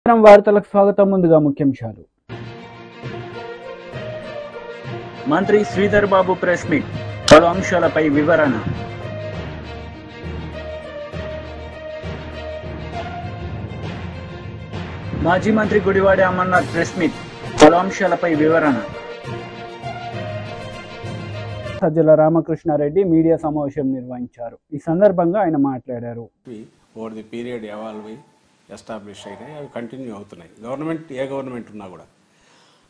వార్తలకు స్వాగతం. ముందుగా ముఖ్యాంశాలు. మంత్రి శ్రీధర్ బాబు ప్రెస్ మీట్, పలు అంశాలపై వివరణ. మాజీ మంత్రి గుడివాడ అమర్నాథ్ ప్రెస్ మీట్, పలు అంశాలపై వివరణ. సజ్జల రామకృష్ణారెడ్డి మీడియా సమావేశం నిర్వహించారు. ఈ సందర్భంగా ఆయన మాట్లాడారు. ఓవర్ ది పీరియడ్ ఎవాల్వ్ అయ్యి ఎస్టాబ్లిష్ అయినాయి, అవి కంటిన్యూ అవుతున్నాయి. ఏ గవర్నమెంట్ ఉన్నా కూడా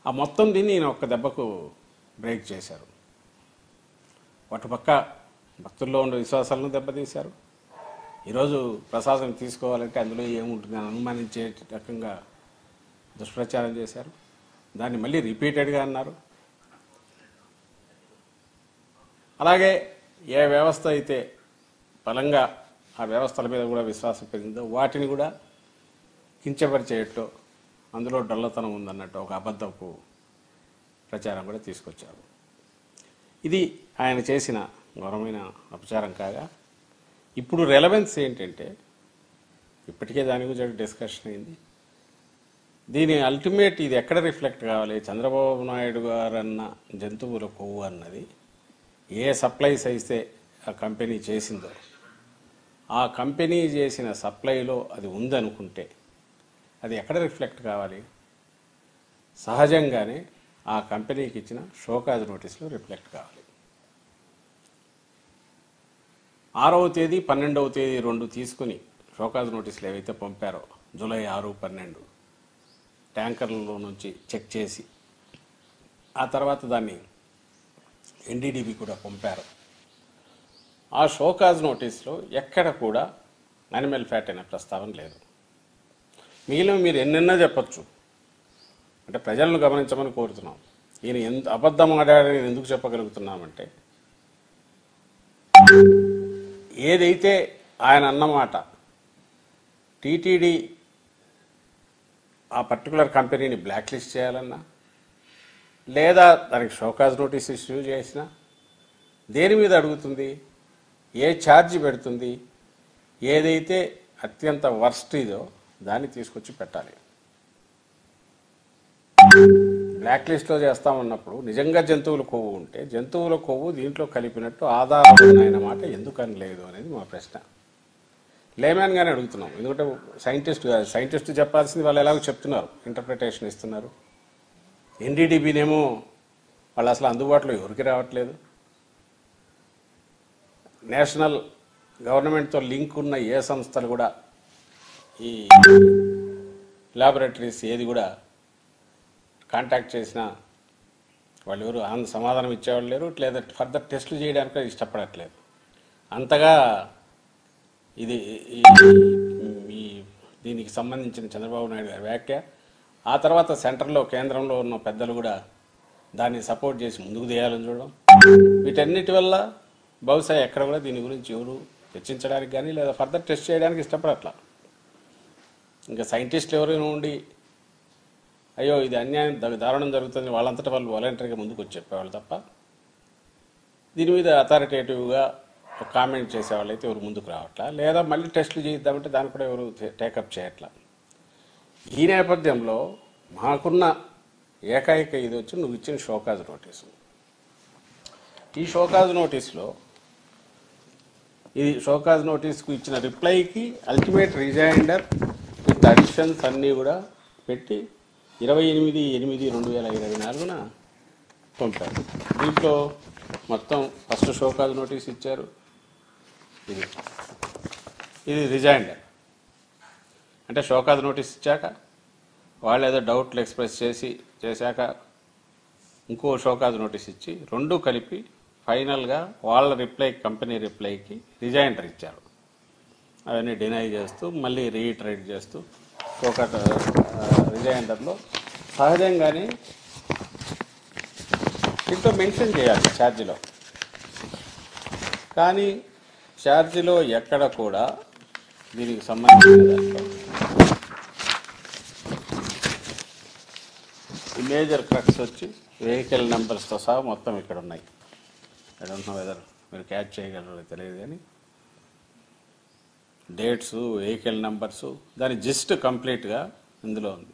ఆ మొత్తం దీన్ని నేను ఒక్క దెబ్బకు బ్రేక్ చేశారు. పక్క భక్తుల్లో ఉండే విశ్వాసాలను దెబ్బతీశారు. ఈరోజు ప్రసాదం తీసుకోవాలంటే అందులో ఏముంటుంది అని అనుమానించే రకంగా దుష్ప్రచారం చేశారు. దాన్ని మళ్ళీ రిపీటెడ్గా అన్నారు. అలాగే ఏ వ్యవస్థ అయితే బలంగా ఆ వ్యవస్థల మీద కూడా విశ్వాసం పెరిగిందో వాటిని కూడా కించపరిచేయట్లో అందులో డొల్లతనం ఉందన్నట్టు ఒక అబద్ధపు ప్రచారం కూడా తీసుకొచ్చారు. ఇది ఆయన చేసిన ఘోరమైన అపచారం కాగా, ఇప్పుడు రెలవెన్స్ ఏంటంటే ఇప్పటికే దాని గురించి డిస్కషన్ అయింది. దీని అల్టిమేట్ ఇది ఎక్కడ రిఫ్లెక్ట్ కావాలి? చంద్రబాబు నాయుడు గారు అన్న జంతువుల కొవ్వు అన్నది ఏ సప్లైస్ అయితే ఆ కంపెనీ చేసిందో ఆ కంపెనీ చేసిన సప్లైలో అది ఉందనుకుంటే అది ఎక్కడ రిఫ్లెక్ట్ కావాలి? సహజంగానే ఆ కంపెనీకి ఇచ్చిన షోకాజ్ నోటీసులో రిఫ్లెక్ట్ కావాలి. 6వ తేదీ 12వ తేదీ 2 తీసుకుని షోకాజ్ నోటీసులు ఏవైతే పంపారో జూలై 6, 12 ట్యాంకర్లలో నుంచి చెక్ చేసి ఆ తర్వాత దాన్ని ఎన్డీడీబీ కూడా పంపారు. ఆ షోకాజ్ నోటీస్లో ఎక్కడ కూడా యానిమల్ ఫ్యాట్ అనే ప్రస్తావన లేదు. మిగిలిన మీరు ఎన్నెన్నో చెప్పచ్చు, అంటే ప్రజలను గమనించమని కోరుతున్నాం. ఈయన ఎంత అబద్ధం ఆడాడని ఎందుకు చెప్పగలుగుతున్నామంటే, ఏదైతే ఆయన అన్నమాట టీటీడీ ఆ పర్టికులర్ కంపెనీని బ్లాక్ లిస్ట్ చేయాలన్నా లేదా దానికి షోకాజ్ నోటీస్ ఇష్యూ చేసినా దేని మీద అడుగుతుంది, ఏ ఛార్జ్ పెడుతుంది, ఏదైతే అత్యంత వర్స్ట్ ఇదో దాన్ని తీసుకొచ్చి పెట్టాలి. బ్లాక్ లిస్ట్లో చేస్తామన్నప్పుడు నిజంగా జంతువుల కొవ్వు ఉంటే జంతువుల కొవ్వు దీంట్లో కలిపినట్టు ఆధారం ఉన్నాయన్నమాట ఎందుకని లేదు అనేది మా ప్రశ్న. లేమ్యాన్గానే అడుగుతున్నాం. ఎందుకంటే సైంటిస్ట్ చెప్పాల్సింది వాళ్ళు ఎలాగో చెప్తున్నారు, ఇంటర్ప్రిటేషన్ ఇస్తున్నారు. ఎన్డీడీబీనేమో వాళ్ళు అసలు అందుబాటులో ఎవరికి రావట్లేదు. నేషనల్ గవర్నమెంట్తో లింక్ ఉన్న ఏ సంస్థలు కూడా ఈ ల్యాబొరేటరీస్ ఏది కూడా కాంటాక్ట్ చేసినా వాళ్ళు ఎవరు సమాధానం ఇచ్చేవాళ్ళు లేరు, లేదా ఫర్దర్ టెస్టులు చేయడానికి ఇష్టపడట్లేదు. అంతగా ఇది దీనికి సంబంధించిన చంద్రబాబు నాయుడు గారి వ్యాఖ్య. ఆ తర్వాత సెంటర్లో కేంద్రంలో ఉన్న పెద్దలు కూడా దాన్ని సపోర్ట్ చేసి ముందుకు తీయాలని చూడడం, వీటన్నిటి వల్ల బహుశా ఎక్కడ కూడా దీని గురించి ఎవరు చర్చించడానికి కానీ లేదా ఫర్దర్ టెస్ట్ చేయడానికి ఇష్టపడట్లా. ఇంకా సైంటిస్టులు ఎవరైనా ఉండి అయ్యో ఇది అన్యాయం దారుణం జరుగుతుంది వాళ్ళంతటా వాళ్ళు వాలంటరీగా ముందుకు వచ్చి చెప్పేవాళ్ళు తప్ప దీని మీద అథారిటేటివ్గా కామెంట్ చేసేవాళ్ళు అయితే ఎవరు ముందుకు రావట్లా, లేదా మళ్ళీ టెస్టులు చేద్దామంటే దాన్ని కూడా ఎవరు టేకప్ చేయట్లా. ఈ నేపథ్యంలో మాకున్న ఏకైక ఇది వచ్చి నువ్వు ఇచ్చిన షోకాజ్ నోటీసు. ఈ షోకాజ్ నోటీస్లో ఇది షోకాజ్ నోటీస్కు ఇచ్చిన రిప్లైకి అల్టిమేట్ రిజైండర్ విత్ అడిషన్స్ అన్నీ కూడా పెట్టి 28/8/2024 పంపారు. దీంట్లో మొత్తం ఫస్ట్ షోకాజ్ నోటీస్ ఇచ్చారు. ఇది రిజైండర్ అంటే షోకాజ్ నోటీస్ ఇచ్చాక వాళ్ళు ఏదో డౌట్లు ఎక్స్ప్రెస్ చేశాక ఇంకో షోకాజ్ నోటీస్ ఇచ్చి రెండు కలిపి ఫైనల్గా వాళ్ళ కంపెనీ రిప్లైకి రిజైండర్ ఇచ్చారు. అవన్నీ డినై చేస్తూ మళ్ళీ రీఇటరేట్ చేస్తూ ఒక రిజైండర్లో సహజంగానే దీంట్లో మెన్షన్ చేయాలి ఛార్జీలో, కానీ ఛార్జీలో ఎక్కడ కూడా దీనికి సంబంధించిన దాంట్లో మేజర్ క్రక్స్ వచ్చి వెహికల్ నెంబర్స్తో సహా మొత్తం ఇక్కడ ఉన్నాయి. ఐ డోంట్ నో వెదర్ మీరు క్యాచ్ చేయగలరో తెలియదు, కానీ డేట్స్, వెహికల్ నెంబర్స్, దాని జిస్ట్ కంప్లీట్గా ఇందులో ఉంది.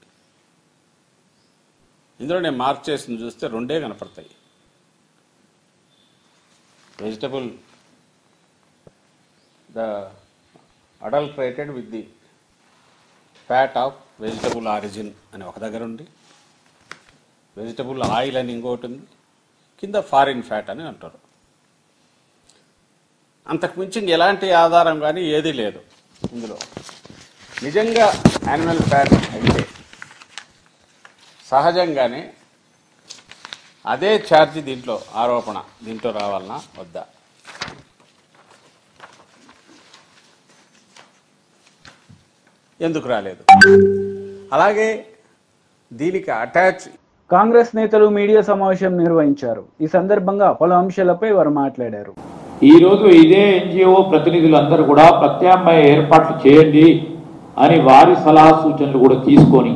ఇందులో నేను మార్క్ చేసింది చూస్తే రెండే కనపడతాయి. Vegetable the adulterated with the fat of vegetable origin అని ఒక దగ్గర ఉంది, వెజిటబుల్ ఆయిల్ అని ఇంకోటి ఉంది, కింద ఫారిన్ ఫ్యాట్ అని అంటారు. అంతకుమించి ఎలాంటి ఆధారం కానీ ఏదీ లేదు ఇందులో. నిజంగా యానిమల్ ఫ్యాట్ అయితే సహజంగానే అదే ఛార్జ్ దీంట్లో ఆరోపణ దీంట్లో రావాలన్నా వద్దా? ఎందుకు రాలేదు? అలాగే దీనికి అటాచ్ కాంగ్రెస్ నేతలు మీడియా సమావేశం నిర్వహించారు. ఈ సందర్భంగా పలు అంశాలపై వారు మాట్లాడారు. ఈరోజు ఇదే ఎన్జిఓ ప్రతినిధులందరూ కూడా ప్రత్యామ్నాయ ఏర్పాట్లు చేయండి అని వారి సలహా సూచనలు కూడా తీసుకొని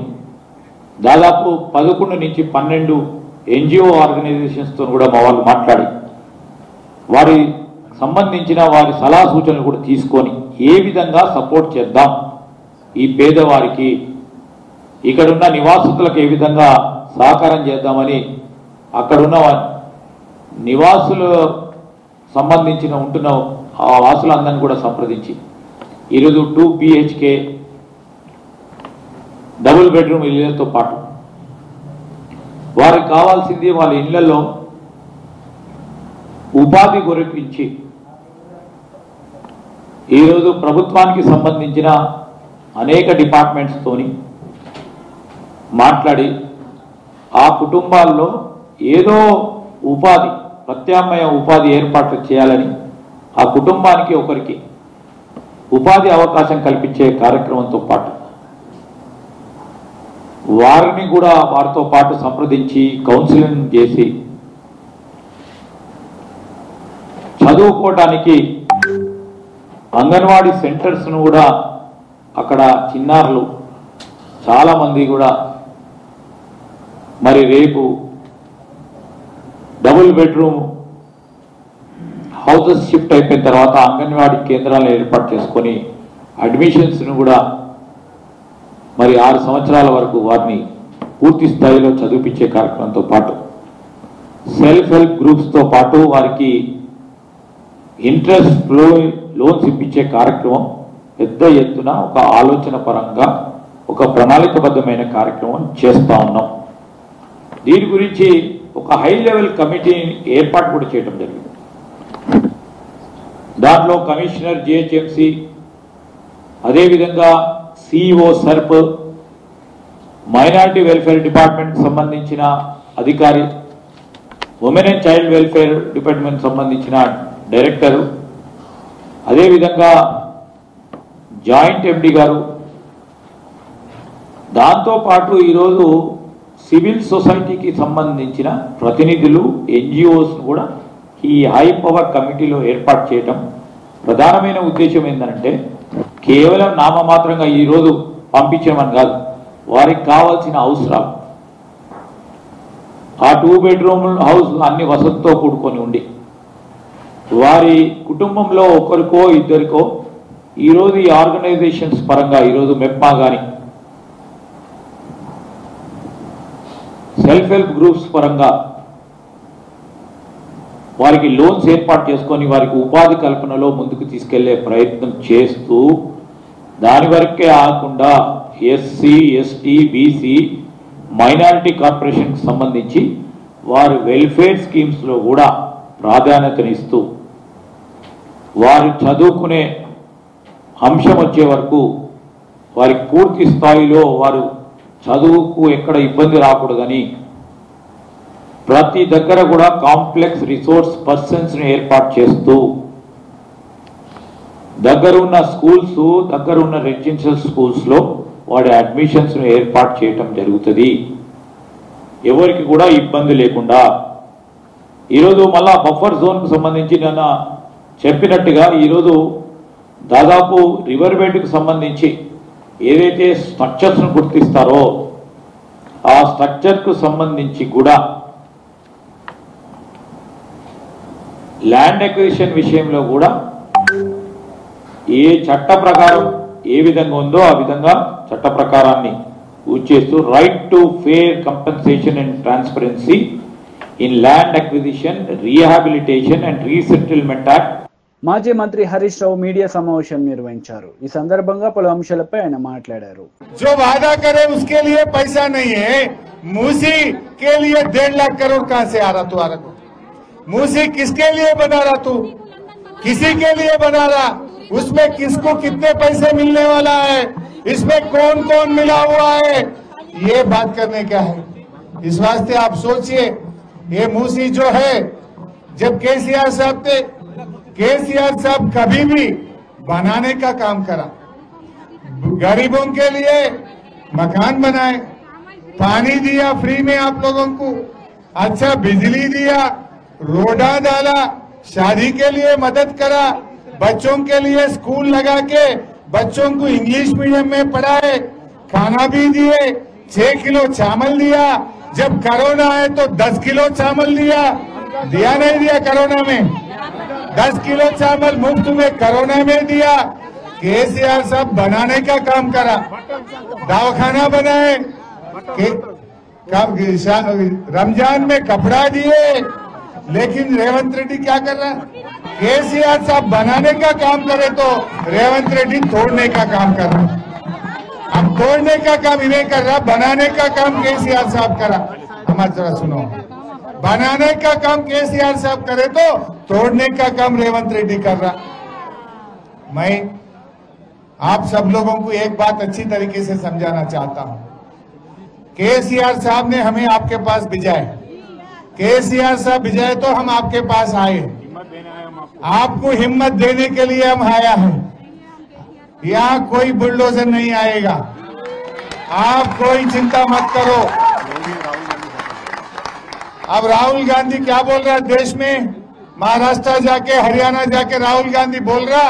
దాదాపు 11 నుంచి 12 ఎన్జిఓ ఆర్గనైజేషన్స్తో కూడా మా వాళ్ళు మాట్లాడి వారి సంబంధించిన వారి సలహా సూచనలు కూడా తీసుకొని ఏ విధంగా సపోర్ట్ చేద్దాం, ఈ పేదవారికి ఇక్కడున్న నివాసితులకు ఏ విధంగా సహకారం చేద్దామని అక్కడున్న నివాసులు సంబంధించిన ఉంటున్న ఆ వాసులందరినీ కూడా సంప్రదించి ఈరోజు 2 BHK డబుల్ బెడ్రూమ్ ఇళ్లతో పాటు వారికి కావాల్సింది వాళ్ళ ఇళ్లలో ఉపాధి గురించి ఈరోజు ప్రభుత్వానికి సంబంధించిన అనేక డిపార్ట్మెంట్స్తోని మాట్లాడి ఆ కుటుంబాల్లో ఏదో ఉపాధి ప్రత్యామ్నాయ ఉపాధి ఏర్పాట్లు చేయాలని ఆ కుటుంబానికి ఒకరికి ఉపాధి అవకాశం కల్పించే కార్యక్రమంతో పాటు వారిని కూడా వారితో పాటు సంప్రదించి కౌన్సిలింగ్ చేసి చదువుకోవడానికి అంగన్వాడీ సెంటర్స్ను కూడా అక్కడ చిన్నారులు చాలామంది కూడా మరి రేపు డబుల్ బెడ్రూమ్ హౌసెస్ షిఫ్ట్ అయిపోయిన తర్వాత అంగన్వాడీ కేంద్రాలను ఏర్పాటు చేసుకొని అడ్మిషన్స్ను కూడా మరి 6 సంవత్సరాల వరకు వారిని పూర్తి స్థాయిలో చదివించే కార్యక్రమంతో పాటు సెల్ఫ్ హెల్ప్ గ్రూప్స్తో పాటు వారికి ఇంట్రెస్ట్ ఫ్లో లోన్స్ ఇప్పించే కార్యక్రమం పెద్ద ఎత్తున ఒక ఆలోచన పరంగా ఒక ప్రణాళికబద్ధమైన కార్యక్రమం చేస్తూ ఉన్నాం. దీని గురించి ఒక హై లెవెల్ కమిటీని ఏర్పాటు కూడా చేయడం జరిగింది. దాంట్లో కమిషనర్ జిహెచ్ఎంసి, అదేవిధంగా CEO SERP, minority welfare department సంబంధించిన అధికారి, women and child welfare department సంబంధించిన డైరెక్టరు, అదేవిధంగా జాయింట్ ఎండి గారు, దాంతోపాటు ఈరోజు సివిల్ సొసైటీకి సంబంధించిన ప్రతినిధులు ఎన్జిఓస్ కూడా ఈ హై పవర్ కమిటీలో ఏర్పాటు చేయటం ప్రధానమైన ఉద్దేశం ఏంటంటే కేవలం నామమాత్రంగా ఈరోజు పంపించమని కాదు, వారికి కావాల్సిన అవసరాలు ఆ 2 బెడ్రూమ్ హౌస్ అన్ని వసతితో కూడుకొని ఉండి వారి కుటుంబంలో ఒకరికో ఇద్దరికో ఈరోజు ఈ ఆర్గనైజేషన్స్ పరంగా ఈరోజు మెప్మా కానీ సెల్ఫ్ హెల్ప్ గ్రూప్స్ పరంగా వారికి లోన్స్ ఏర్పాటు చేసుకొని వారికి ఉపాధి కల్పనలో ముందుకు తీసుకెళ్లే ప్రయత్నం చేస్తూ దాని వరకే ఆకుండా ఎస్సీ, ఎస్టీ, బీసీ, మైనారిటీ కార్పొరేషన్కి సంబంధించి వారి వెల్ఫేర్ స్కీమ్స్లో కూడా ప్రాధాన్యతనిస్తూ వారు చదువుకునే అంశం వచ్చే వరకు వారికి పూర్తి స్థాయిలో వారు చదువుకు ఎక్కడ ఇబ్బంది రాకూడదని ప్రతి దగ్గర కూడా కాంప్లెక్స్ రిసోర్స్ పర్సన్స్ని ఏర్పాటు చేస్తూ దగ్గరున్న స్కూల్స్, దగ్గరున్న రెసిడెన్షియల్ స్కూల్స్లో వాడి అడ్మిషన్స్ను ఏర్పాటు చేయటం జరుగుతుంది, ఎవరికి కూడా ఇబ్బంది లేకుండా. ఈరోజు మళ్ళా బఫర్ జోన్కు సంబంధించి నిన్న చెప్పినట్టుగా ఈరోజు దాదాపు రివర్ బెడ్కు సంబంధించి ఏదైతే స్ట్రక్చర్స్ను గుర్తిస్తారో ఆ స్ట్రక్చర్కు సంబంధించి కూడా ల్యాండ్ అక్విజిషన్ విషయంలో కూడా ఏ చట్ట ప్రకారం ఏ విధంగా ఉందో ఆ విధంగా చట్ట ప్రకారాన్ని చేస్తూ right to fair compensation and transparency in land acquisition, rehabilitation and resettlement act. మాజీ మంత్రి హరీష్ రావు మీడియా సమావేశం నిర్వహించారు. ఈ సందర్భంగా పలు అంశాలపై ఆయన మాట్లాడారు. जो वादा करे उसके लिए पैसा नहीं है. मूसी के लिए 1.5 लाख करोड़ कहां से आ रहा तू? मूसी किसके लिए बना रहा तू? किसी के लिए बना रहा? उसमें किसको कितने पैसे मिलने वाला है? इसमें कौन कौन मिला हुआ है? ये बात करने का है. इस वास्ते आप सोचिए, ये मूसी जो है, जब केसीआर साहब थे, केसीआर साहब कभी भी बनाने का काम करा, गरीबों के लिए मकान बनाए, पानी दिया फ्री में आप लोगों को, अच्छा बिजली दिया, रोडा डाला, शादी के लिए मदद करा, बच्चों के लिए स्कूल लगा के बच्चों को इंग्लिश मीडियम में पढ़ाए, खाना भी दिए, 6 किलो चावल दिया. जब कोरोना आए तो 10 किलो चावल दिया नहीं दिया? कोरोना में 10 किलो चावल मुफ्त में कोरोना में दिया. केसीआर साहब बनाने का काम करा, दवाखाना बनाए, रमजान में कपड़ा दिए. लेकिन रेवंत रेड्डी क्या कर रहा है? केसीआर साहब बनाने का काम करे तो रेवंत रेड्डी तोड़ने का काम कर रहा. अब तोड़ने का काम इन्हें कर रहा, बनाने का काम केसीआर साहब करा. हमारी तरह सुनो, बनाने का काम केसीआर साहब करे तो तोड़ने का काम रेवंत रेड्डी कर रहा. मैं आप सब लोगों को एक बात अच्छी तरीके से समझाना चाहता हूं. केसीआर साहब ने हमें आपके पास भिजाए, केसीआर साहब भिजाए तो हम आपके पास आए, आपको हिम्मत देने के लिए हम आया है. यहाँ कोई बुलडोजर नहीं आएगा, आप कोई चिंता मत करो. अब राहुल गांधी क्या बोल रहा है देश में? महाराष्ट्र जाके, हरियाणा जाके राहुल गांधी बोल रहा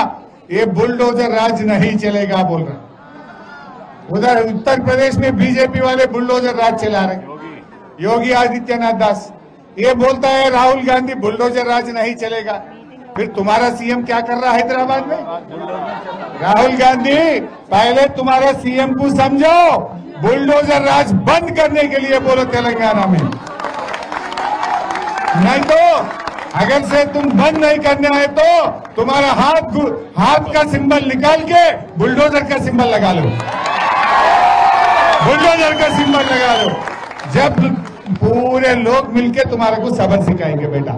ये बुलडोजर राज नहीं चलेगा बोल रहा. उधर उत्तर प्रदेश में बीजेपी वाले बुलडोजर राज चला रहे, योगी आदित्यनाथ दास. ये बोलता है राहुल गांधी बुलडोजर राज नहीं चलेगा. फिर तुम्हारा सीएम क्या कर रहा है हैदराबाद में? राहुल गांधी पहले तुम्हारा सीएम को समझो, बुलडोजर राज बंद करने के लिए बोलो तेलंगाना में. नहीं तो अगर से तुम बंद नहीं करने आए तो तुम्हारा हाथ का सिंबल निकाल के बुलडोजर का सिंबल लगा लो, बुलडोजर का सिंबल लगा लो. जब पूरे लोग मिलके तुम्हारे को सबक सिखाएंगे. बेटा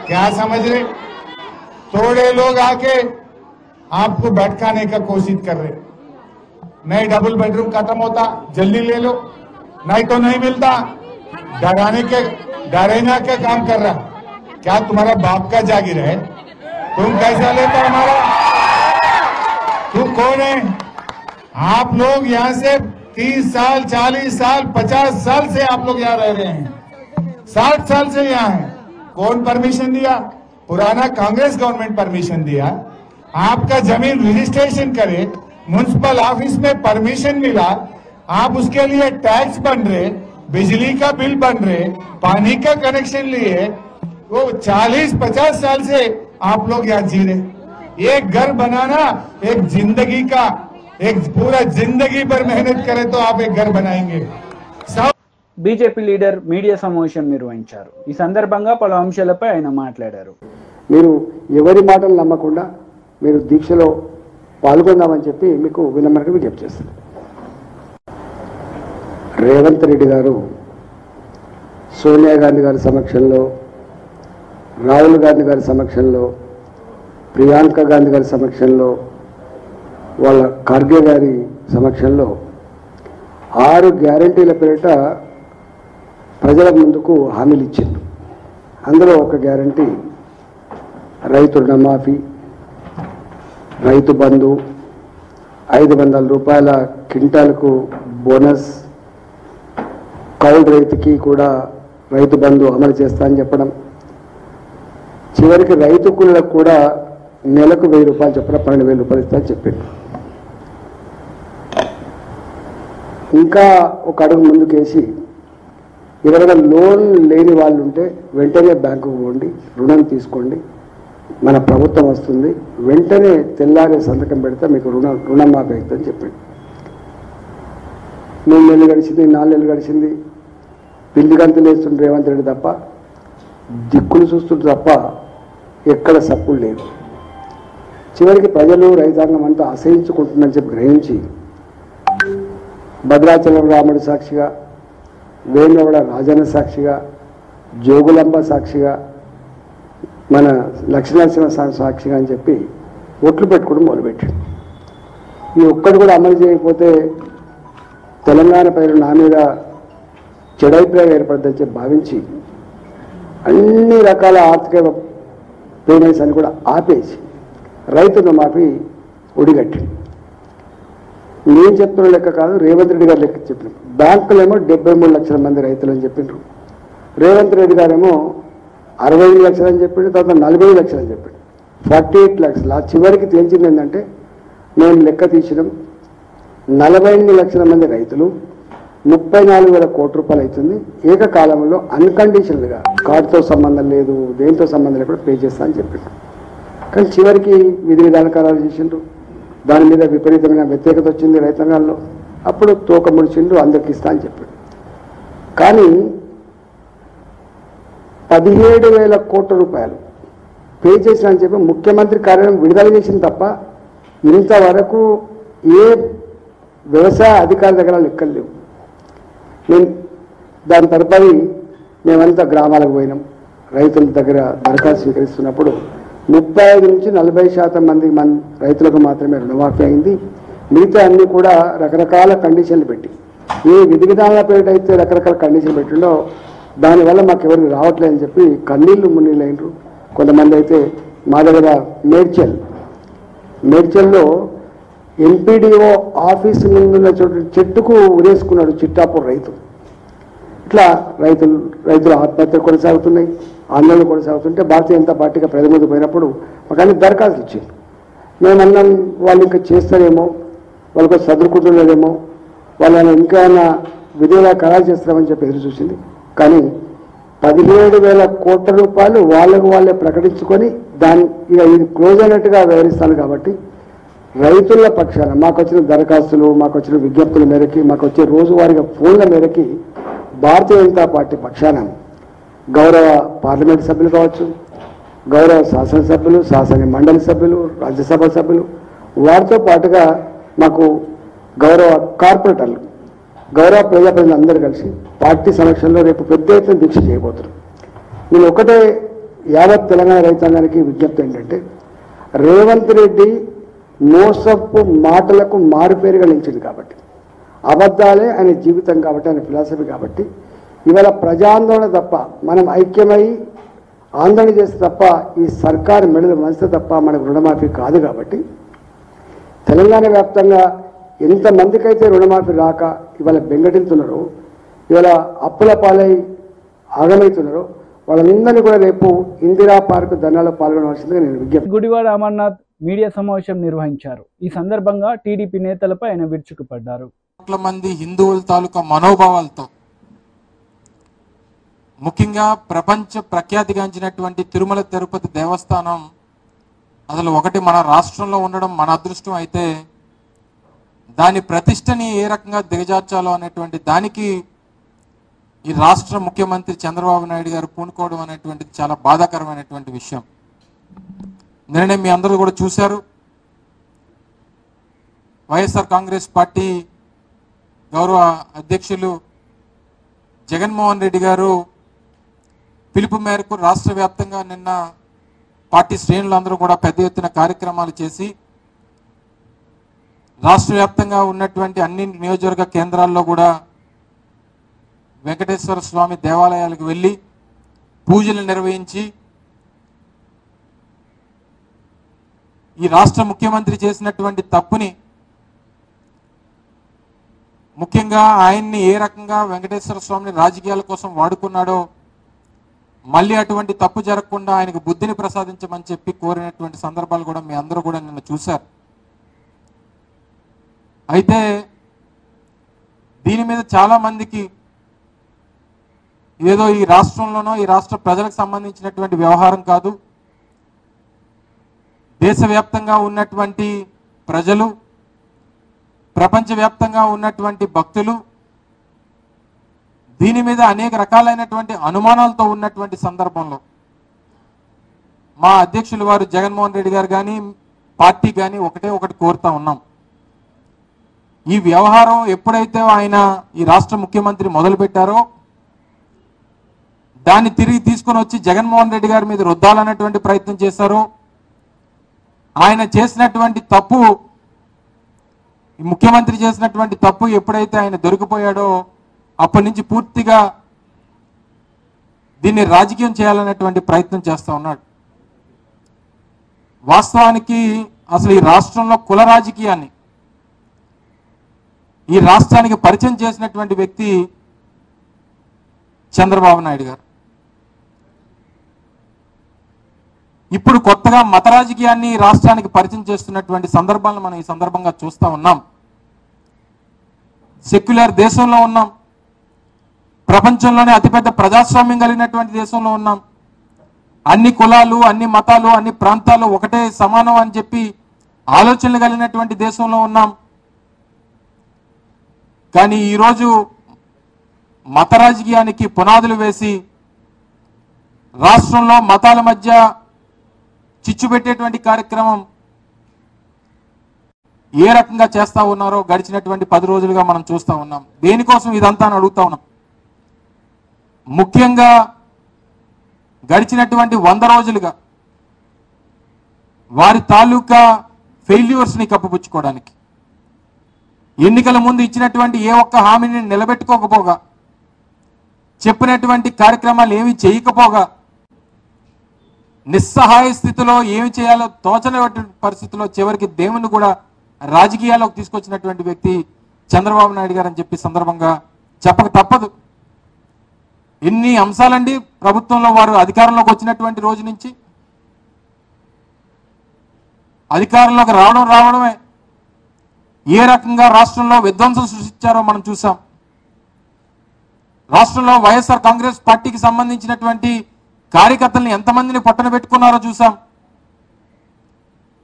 क्या समझ रहे? थोड़े लोग आके आपको भटकाने का कोशिश कर रहे. नहीं डबल बेडरूम खत्म होता जल्दी ले लो, नहीं तो नहीं मिलता. डराने के काम कर रहा. क्या तुम्हारा बाप का जागीर है? तुम कैसा लेता हमारा? तू कौन है? आप लोग यहाँ से 30 साल, 40 साल, 50 साल से आप लोग यहाँ रह रहे हैं, 60 साल से यहाँ हैं. कौन परमिशन दिया? पुराना कांग्रेस गवर्नमेंट परमिशन दिया. आपका जमीन रजिस्ट्रेशन करे, म्युनिसिपल ऑफिस में परमिशन मिला, आप उसके लिए टैक्स बन रहे, बिजली का बिल बन रहे, पानी का कनेक्शन लिए. वो 40-50 साल से आप लोग यहाँ जी रहे. एक घर बनाना एक जिंदगी का, एक पूरा जिंदगी भर मेहनत करे तो आप एक घर बनाएंगे. బీజేపీ లీడర్ మీడియా సమావేశం నిర్వహించారు. ఈ సందర్భంగా పలు అంశాలపై ఆయన మాట్లాడారు. మీరు ఎవరి మాటలు నమ్మకుండా మీరు దీక్షలో పాల్గొందామని చెప్పి మీకు వినమ్రంగా విజ్ఞప్తి చేస్తారు. రేవంత్ రెడ్డి గారు సోనియా గాంధీ గారి సమక్షంలో, రాహుల్ గాంధీ గారి సమక్షంలో, ప్రియాంక గాంధీ గారి సమక్షంలో, వాళ్ళ ఖర్గే గారి సమక్షంలో 6 గ్యారంటీల పేరిట ప్రజల ముందుకు హామీలు ఇచ్చిండ్రు. అందులో ఒక గ్యారంటీ రైతు రుణమాఫీ, రైతు బంధు, 500 రూపాయల క్వింటాల్కు బోనస్, కౌలు రైతుకి కూడా రైతు బంధు అమలు చేస్తా అని చెప్పడం, చివరికి రైతు కూలీలకు కూడా నెలకు 1000 రూపాయలు చెప్పడం, 12,000 రూపాయలు ఇస్తా అని చెప్పిండు. ఇంకా ఒక అడుగు ముందుకేసి ఎవరైనా లోన్ లేని వాళ్ళు ఉంటే వెంటనే బ్యాంకుకు పోండి, రుణం తీసుకోండి, మన ప్రభుత్వం వస్తుంది, వెంటనే తెల్లారే సంతకం పెడితే మీకు రుణమాఫీ అవుతుందని చెప్పిండు. 3 నెలలు గడిచింది, 4 నెలలు గడిచింది, పిల్లి గంతులు వేస్తుంటే రేవంత్ రెడ్డి తప్ప, దిక్కులు చూస్తుంటే తప్ప ఎక్కడ సప్పులు లేవు. చివరికి ప్రజలు రైతాంగం అంతా అసహించుకుంటుందని చెప్పి గ్రహించి భద్రాచలం రాముడి సాక్షిగా, వేణుగౌడ రాజన్న సాక్షిగా, జోగులాంబ సాక్షిగా, మన లక్ష్మీనరసింహ సాక్షిగా అని చెప్పి ఒట్లు పెట్టుకోవడం మొదలుపెట్టాడు. ఈ ఒక్కటి కూడా అమలు చేయకపోతే తెలంగాణ ప్రజలు నా మీద చెడైప్రాయం ఏర్పడుతుందని చెప్పి భావించి అన్ని రకాల ఆర్థిక పేమెంట్స్ అని కూడా ఆపేసి రైతు రుణమాఫీ ఒడిగట్టింది. నేను చెప్తున్న లెక్క కాదు, రేవంత్ రెడ్డి గారు లెక్క చెప్పిన. బ్యాంకులేమో 73 లక్షల మంది రైతులు అని చెప్పిండ్రు, రేవంత్ రెడ్డి గారేమో 65 లక్షలు అని చెప్పిండు, తర్వాత 40 లక్షలు అని చెప్పిండు, 48 లక్షలు. ఆ చివరికి తేల్చింది ఏంటంటే మేము లెక్క తీసినాం 48 లక్షల మంది రైతులు 34,000 కోట్ల రూపాయలు అవుతుంది. ఏకకాలంలో అన్కండిషనల్గా కార్డుతో సంబంధం లేదు, దేంతో సంబంధం లేకుండా పే చేస్తా అని చెప్పిండు. కానీ చివరికి విధి విధాన ఖరారు చేసిండ్రు, దాని మీద విపరీతమైన వ్యతిరేకత వచ్చింది రైతాంగాల్లో. అప్పుడు తోక ముడిచిండు, అందరికి ఇస్తా అని చెప్పాడు. కానీ 17,000 కోట్ల రూపాయలు పే చేసిన అని చెప్పి ముఖ్యమంత్రి కార్యాలయం విడుదల చేసింది తప్ప ఇంతవరకు ఏ వ్యవసాయ అధికారి దగ్గర లెక్కలు లేవు. నేను దాని తరపడి మేమంతా గ్రామాలకు పోయినాం. రైతుల దగ్గర దరఖాస్తు స్వీకరిస్తున్నప్పుడు 35 నుంచి 40% మంది రైతులకు మాత్రమే రుణమాఫీ అయింది. మిగతా అన్నీ కూడా రకరకాల కండిషన్లు పెట్టి, ఏ విధి విధానాల పేరిట అయితే రకరకాల కండిషన్లు పెట్టిండో దానివల్ల మాకు ఎవరికి రావట్లేదని చెప్పి కన్నీళ్లు మున్నీళ్ళు అయినరు. కొంతమంది అయితే మా దగ్గర మేడ్చల్లో ఎంపీడీఓ ఆఫీసు ముందున్న చెట్టుకు ఉరేసుకున్నాడు చిట్టాపూర్ రైతు. ఇట్లా రైతుల ఆత్మహత్యలు కొనసాగుతున్నాయి, ఆందోళన కొనసాగుతుంటే భారతీయ జనతా పార్టీగా ప్రజల ముందు పోయినప్పుడు మాకు అన్ని దరఖాస్తులు ఇచ్చారు. మేమన్నాం వాళ్ళు ఇంకా చేస్తారేమో, వాళ్ళకి చదువుకుంటున్నారేమో, వాళ్ళని ఇంకా విధులుగా ఖరారు చేస్తామని చెప్పి ఎదురు చూసింది. కానీ 17,000 కోట్ల రూపాయలు వాళ్ళే ప్రకటించుకొని దాన్ని ఇక ఇది క్లోజ్ అయినట్టుగా వ్యవహరిస్తాను. కాబట్టి రైతుల పక్షాన మాకు వచ్చిన దరఖాస్తులు, మాకు వచ్చిన విజ్ఞప్తుల మేరకి, మాకు వచ్చే రోజువారీగా ఫోన్ల మేరకి భారతీయ జనతా పార్టీ పక్షాన గౌరవ పార్లమెంట్ సభ్యులు కావచ్చు, గౌరవ శాసనసభ్యులు, శాసన మండలి సభ్యులు, రాజ్యసభ సభ్యులు, వారితో పాటుగా మాకు గౌరవ కార్పొరేటర్లు, గౌరవ ప్రజాప్రతినిధులు అందరూ కలిసి పార్టీ సమక్షంలో రేపు పెద్ద ఎత్తున దీక్ష చేయబోతున్నారు. నేను ఒకటే యావత్ తెలంగాణ రైతాంగానికి విజ్ఞప్తి ఏంటంటే, రేవంత్ రెడ్డి మోసపు మాటలకు మారుపేరుగా నిలిచింది కాబట్టి, అబద్ధాలే ఆయన జీవితం కాబట్టి, ఆయన ఫిలాసఫీ కాబట్టి ఇవాళ ప్రజాందోళన తప్ప, మనం ఐక్యమై ఆందోళన చేస్తే తప్ప ఈ సర్కారు మెడలు మంచితే తప్ప మనకు రుణమాఫీ కాదు. కాబట్టి తెలంగాణ వ్యాప్తంగా ఎంతమందికైతే రుణమాఫీ రాక ఇవాళ బెంగటిల్తున్నారో, ఇవాళ అప్పుల పాలై ఆగమవుతున్నారో, వాళ్ళందరినీ కూడా రేపు ఇందిరా పార్క్ ధర్నాలో పాల్గొనవలసిందిగా నేను విజ్ఞప్తి. గుడివాడ అమర్నాథ్ మీడియా సమావేశం నిర్వహించారు. ఈ సందర్భంగా టీడీపీ నేతలపై ఆయన విరుచుకుపడ్డారు. కోట్ల మంది హిందువుల తాలూకా మనోభావాలతో, ముఖ్యంగా ప్రపంచ ప్రఖ్యాతిగాంచినటువంటి తిరుమల తిరుపతి దేవస్థానం అసలు ఒకటి మన రాష్ట్రంలో ఉండడం మన అదృష్టం అయితే, దాని ప్రతిష్టని ఏ రకంగా దిగజార్చాలో అనేటువంటి దానికి ఈ రాష్ట్ర ముఖ్యమంత్రి చంద్రబాబు నాయుడు గారు పూనుకోవడం అనేటువంటిది చాలా బాధాకరమైనటువంటి విషయం. నిన్ననే మీ అందరూ కూడా చూశారు, వైఎస్ఆర్ కాంగ్రెస్ పార్టీ గౌరవ అధ్యక్షులు జగన్మోహన్ రెడ్డి గారు పిలుపు మేరకు రాష్ట్ర వ్యాప్తంగా నిన్న పార్టీ శ్రేణులందరూ కూడా పెద్ద ఎత్తున కార్యక్రమాలు చేసి రాష్ట్ర వ్యాప్తంగా ఉన్నటువంటి అన్ని నియోజకవర్గ కేంద్రాల్లో కూడా వెంకటేశ్వర స్వామి దేవాలయాలకు వెళ్ళి పూజలు నిర్వహించి ఈ రాష్ట్ర ముఖ్యమంత్రి చేసినటువంటి తప్పుని, ముఖ్యంగా ఆయన్ని ఏ రకంగా వెంకటేశ్వర స్వామిని రాజకీయాల కోసం వాడుకున్నాడో మళ్ళీ అటువంటి తప్పు జరగకుండా ఆయనకు బుద్ధిని ప్రసాదించమని చెప్పి కోరినటువంటి సందర్భాలు కూడా మీ అందరూ కూడా నిన్న చూశారు. అయితే దీని మీద చాలా మందికి ఏదో ఈ రాష్ట్రంలోనో ఈ రాష్ట్ర ప్రజలకు సంబంధించినటువంటి వ్యవహారం కాదు, దేశవ్యాప్తంగా ఉన్నటువంటి ప్రజలు, ప్రపంచవ్యాప్తంగా ఉన్నటువంటి భక్తులు దీని మీద అనేక రకాలైనటువంటి అనుమానాలతో ఉన్నటువంటి సందర్భంలో మా అధ్యక్షులు వారు జగన్మోహన్ రెడ్డి గారు కానీ పార్టీ కానీ ఒకటి కోరుతా ఉన్నాం. ఈ వ్యవహారం ఎప్పుడైతే ఆయన ఈ రాష్ట్ర ముఖ్యమంత్రి మొదలు పెట్టారో దాన్ని తిరిగి తీసుకొని వచ్చి జగన్మోహన్ రెడ్డి గారి మీద రుద్దాలన్నటువంటి ప్రయత్నం చేశారు. ఆయన చేసినటువంటి తప్పు, ముఖ్యమంత్రి చేసినటువంటి తప్పు ఎప్పుడైతే ఆయన దొరికిపోయాడో అప్పటి నుంచి పూర్తిగా దీన్ని రాజకీయం చేయాలనేటువంటి ప్రయత్నం చేస్తూ ఉన్నాడు. వాస్తవానికి అసలు ఈ రాష్ట్రంలో కుల రాజకీయాన్ని ఈ రాష్ట్రానికి పరిచయం చేసినటువంటి వ్యక్తి చంద్రబాబు నాయుడు గారు. ఇప్పుడు కొత్తగా మత రాజకీయాన్ని రాష్ట్రానికి పరిచయం చేస్తున్నటువంటి సందర్భాలను మనం ఈ సందర్భంగా చూస్తూ ఉన్నాం. సెక్యులర్ దేశంలో ఉన్నాం, ప్రపంచంలోనే అతిపెద్ద ప్రజాస్వామ్యం కలిగినటువంటి దేశంలో ఉన్నాం. అన్ని కులాలు, అన్ని మతాలు, అన్ని ప్రాంతాలు ఒకటే సమానం అని చెప్పి ఆలోచనలు కలిగినటువంటి దేశంలో ఉన్నాం. కానీ ఈరోజు మత రాజకీయానికి పునాదులు వేసి రాష్ట్రంలో మతాల మధ్య చిచ్చు పెట్టేటువంటి కార్యక్రమం ఏ రకంగా చేస్తా ఉన్నారో గడిచినటువంటి 10 రోజులుగా మనం చూస్తా ఉన్నాం. దేనికోసం ఇదంతా అని అడుగుతా ఉన్నాం. ముఖ్యంగా గడిచినటువంటి 100 రోజులుగా వారి తాలూకా ఫెయిల్యూర్స్ ని కప్పిపుచ్చుకోవడానికి, ఎన్నికల ముందు ఇచ్చినటువంటి ఏ ఒక్క హామీని నిలబెట్టుకోకపోగా, చెప్పినటువంటి కార్యక్రమాలు ఏమి చేయకపోగా, నిస్సహాయ స్థితిలో ఏమి చేయాలో తోచని పరిస్థితిలో చివరికి దేవుని కూడా రాజకీయాల్లోకి తీసుకొచ్చినటువంటి వ్యక్తి చంద్రబాబు నాయుడు గారు అని చెప్పి సందర్భంగా చెప్పక తప్పదు. ఎన్ని అంశాలండి ప్రభుత్వంలో వారు అధికారంలోకి వచ్చినటువంటి రోజు నుంచి. అధికారంలోకి రావడమే ఏ రకంగా రాష్ట్రంలో విధ్వంసం సృష్టించారో మనం చూసాం. రాష్ట్రంలో వైఎస్ఆర్ కాంగ్రెస్ పార్టీకి సంబంధించినటువంటి కార్యకర్తల్ని ఎంతమందిని పట్టణ పెట్టుకున్నారో చూసాం.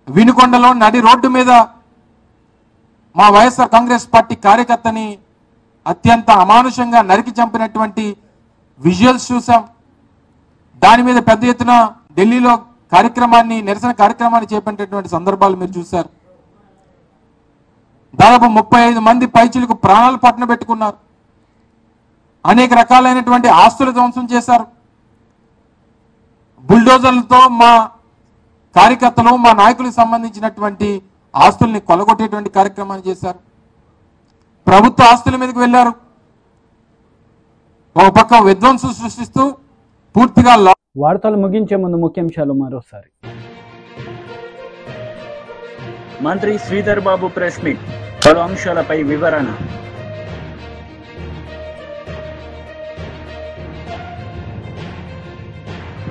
వినుకొండలో నడి రోడ్డు మీద మా వైఎస్ఆర్ కాంగ్రెస్ పార్టీ కార్యకర్తని అత్యంత అమానుషంగా నరికి చంపినటువంటి విజువల్స్ చూసాం. దాని మీద పెద్ద ఎత్తున ఢిల్లీలో నిరసన కార్యక్రమాన్ని చేపట్టేటువంటి సందర్భాలు మీరు చూశారు. దాదాపు 35 మంది పైచిలకు ప్రాణాలు పట్టణ పెట్టుకున్నారు. అనేక రకాలైనటువంటి ఆస్తులు ధ్వంసం చేశారు. బుల్డోజర్లతో మా కార్యకర్తలు, మా నాయకులకు సంబంధించినటువంటి ఆస్తుల్ని కొలగొట్టేటువంటి కార్యక్రమాన్ని చేశారు. ప్రభుత్వ ఆస్తుల మీదకి వెళ్లారు. ఒక పక్క విధ్వంసం సృష్టిస్తూ పూర్తిగా వార్తలు ముగించే ముందు ముఖ్యాంశాలు మరోసారి. మంత్రి శ్రీధర్ బాబు ప్రెస్ మీట్, పలు అంశాలపై వివరణ.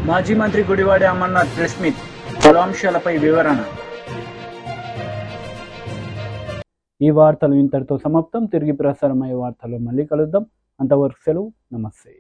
మాజీ మంత్రి గుడివాడ అమర్నాథ్ ప్రెస్ మీట్, పలు అంశాలపై వివరణ. ఈ వార్తలు ఇంతటితో సమాప్తం. తిరిగి ప్రసారమయ్యే వార్తలు మళ్ళీ కలుద్దాం. అంతవరకు సెలవు. నమస్తే.